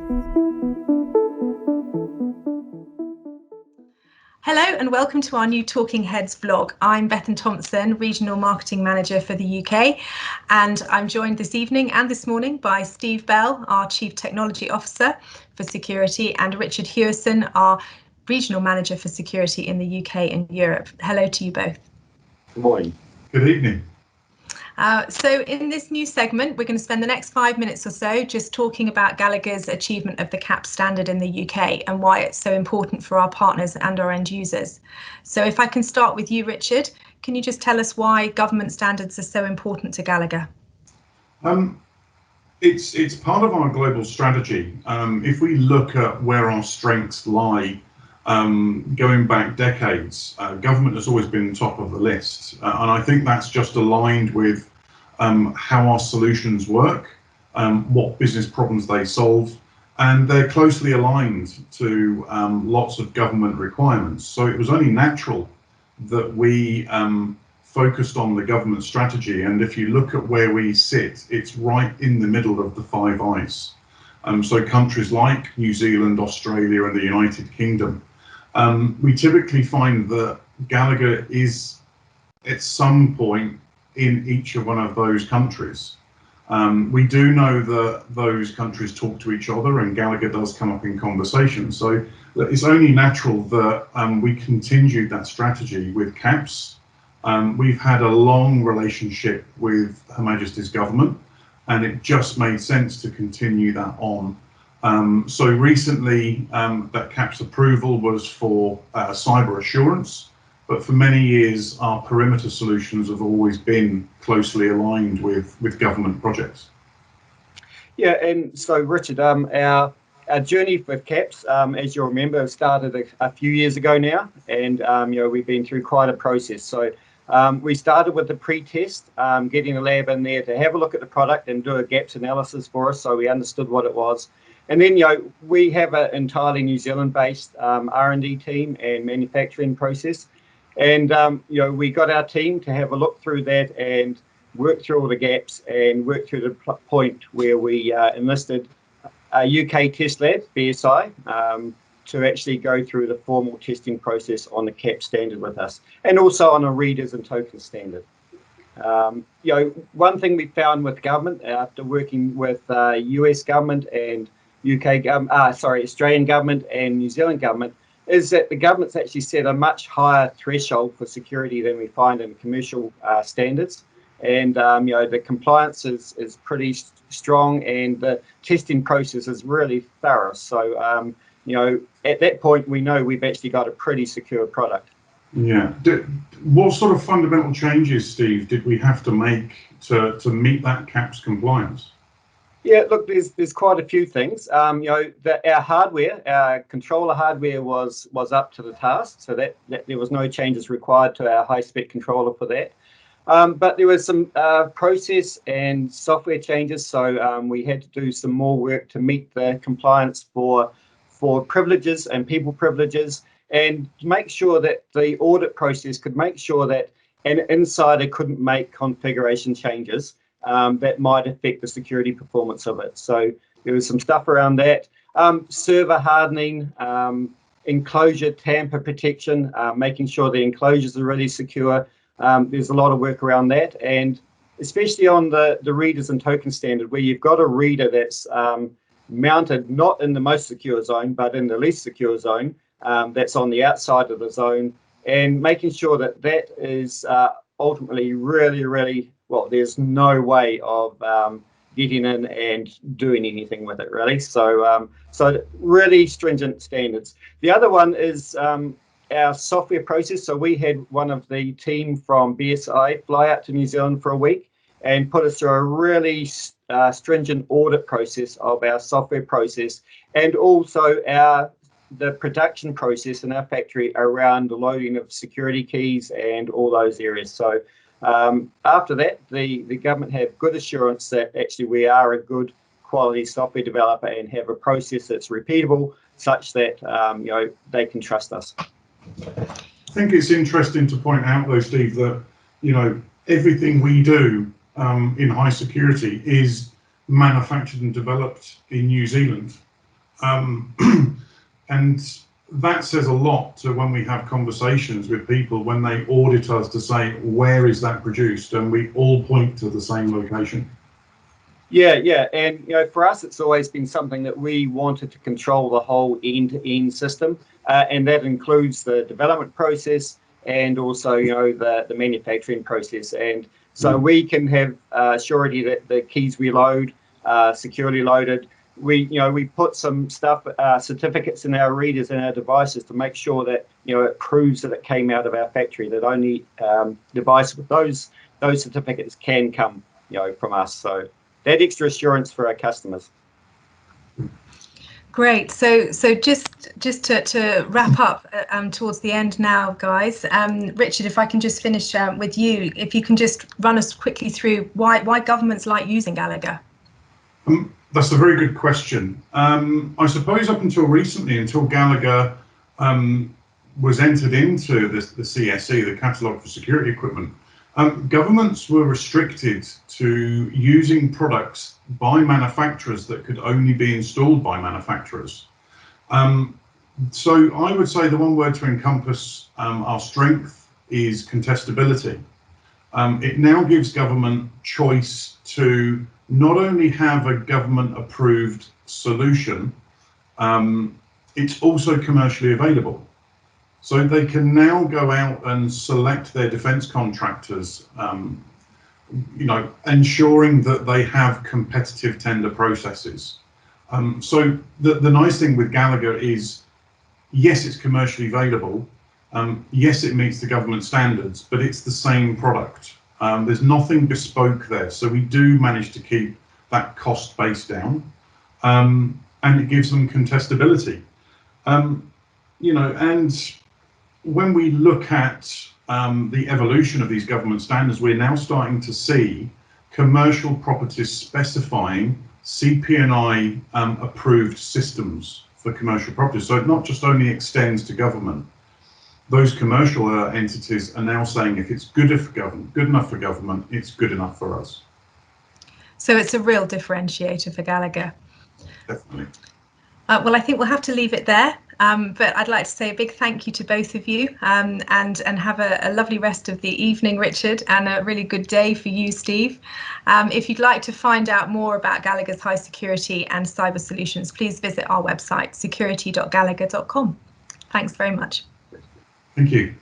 Hello and welcome to our new Talking Heads vlog. I'm Bethan Thompson, Regional Marketing Manager for the UK, and I'm joined this evening and this morning by Steve Bell, our Chief Technology Officer for Security, and Richard Hewison, our Regional Manager for Security in the UK and Europe. Hello to you both. Good morning. Good evening. So in this new segment, we're going to spend the next 5 minutes or so just talking about Gallagher's achievement of the CAPSS standard in the UK and why it's so important for our partners and our end users. So if I can start with you, Richard, can you just tell us why government standards are so important to Gallagher? It's part of our global strategy. If we look at where our strengths lie, going back decades, government has always been top of the list, and I think that's just aligned with how our solutions work, what business problems they solve, and they're closely aligned to lots of government requirements. So it was only natural that we focused on the government strategy, and if you look at where we sit, it's right in the middle of the Five Eyes. So countries like New Zealand, Australia and the United Kingdom, we typically find that Gallagher is at some point in each of one of those countries. We do know that those countries talk to each other and Gallagher does come up in conversation. So it's only natural that we continued that strategy with CAPSS. We've had a long relationship with Her Majesty's government, and it just made sense to continue that on. So recently, that CAPSS approval was for cyber assurance, but for many years, our perimeter solutions have always been closely aligned with government projects. Yeah, and so Richard, our journey with CAPSS, as you'll remember, started a few years ago now, and we've been through quite a process. So we started with the pre-test, getting a lab in there to have a look at the product and do a gaps analysis for us, so we understood what it was. And then, we have an entirely New Zealand-based R&D team and manufacturing process. And, we got our team to have a look through that and work through all the gaps and work through the point where we enlisted a UK test lab, BSI, to actually go through the formal testing process on the CAPSS standard with us, and also on a readers and tokens standard. One thing we found with government, after working with US government and Australian government and New Zealand government, is that the government's actually set a much higher threshold for security than we find in commercial standards. And the compliance is pretty strong, and the testing process is really thorough. So at that point, we know we've actually got a pretty secure product. Yeah. What sort of fundamental changes, Steve, did we have to make to meet that CAPSS compliance? Yeah, look, there's quite a few things. Our hardware, our controller hardware was up to the task, so that there was no changes required to our high-spec controller for that. But there was some process and software changes, so we had to do some more work to meet the compliance for privileges and people privileges, and to make sure that the audit process could make sure that an insider couldn't make configuration changes that might affect the security performance of it. So there was some stuff around that. Server hardening, enclosure tamper protection, making sure the enclosures are really secure. There's a lot of work around that, and especially on the readers and token standard, where you've got a reader that's mounted not in the most secure zone, but in the least secure zone, that's on the outside of the zone, and making sure that that is ultimately really, really, well, there's no way of getting in and doing anything with it, really. So really stringent standards. The other one is our software process. So we had one of the team from BSI fly out to New Zealand for a week and put us through a really stringent audit process of our software process, and also the production process in our factory around the loading of security keys and all those areas. So after that, the government have good assurance that actually we are a good quality software developer and have a process that's repeatable, such that they can trust us. I think it's interesting to point out, though, Steve, that everything we do in high security is manufactured and developed in New Zealand. And that says a lot to when we have conversations with people when they audit us to say, where is that produced? And we all point to the same location. Yeah, and for us, it's always been something that we wanted to control the whole end-to-end system, and that includes the development process and also the manufacturing process. And so we can have surety that the keys we load are securely loaded. We put some stuff, certificates in our readers and our devices to make sure that it proves that it came out of our factory. That only device with those certificates can come from us. So that extra assurance for our customers. Great. So just to wrap up towards the end now, guys. Richard, if I can just finish with you, if you can just run us quickly through why governments like using Gallagher. That's a very good question. I suppose up until recently, until Gallagher was entered into the CSE, the Catalogue for Security Equipment, governments were restricted to using products by manufacturers that could only be installed by manufacturers. So I would say the one word to encompass our strength is contestability. It now gives government choice to not only have a government approved solution, it's also commercially available. So they can now go out and select their defence contractors, ensuring that they have competitive tender processes. So the nice thing with Gallagher is, yes, it's commercially available. Yes, it meets the government standards, but it's the same product. There's nothing bespoke there. So we do manage to keep that cost base down, and it gives them contestability. And when we look at the evolution of these government standards, we're now starting to see commercial properties specifying CP&I approved systems for commercial properties. So it not just only extends to government. Those commercial entities are now saying if it's good enough for government, it's good enough for us. So it's a real differentiator for Gallagher. Definitely. Well, I think we'll have to leave it there. But I'd like to say a big thank you to both of you, and have a lovely rest of the evening, Richard, and a really good day for you, Steve. If you'd like to find out more about Gallagher's high security and cyber solutions, please visit our website, security.gallagher.com. Thanks very much. Thank you.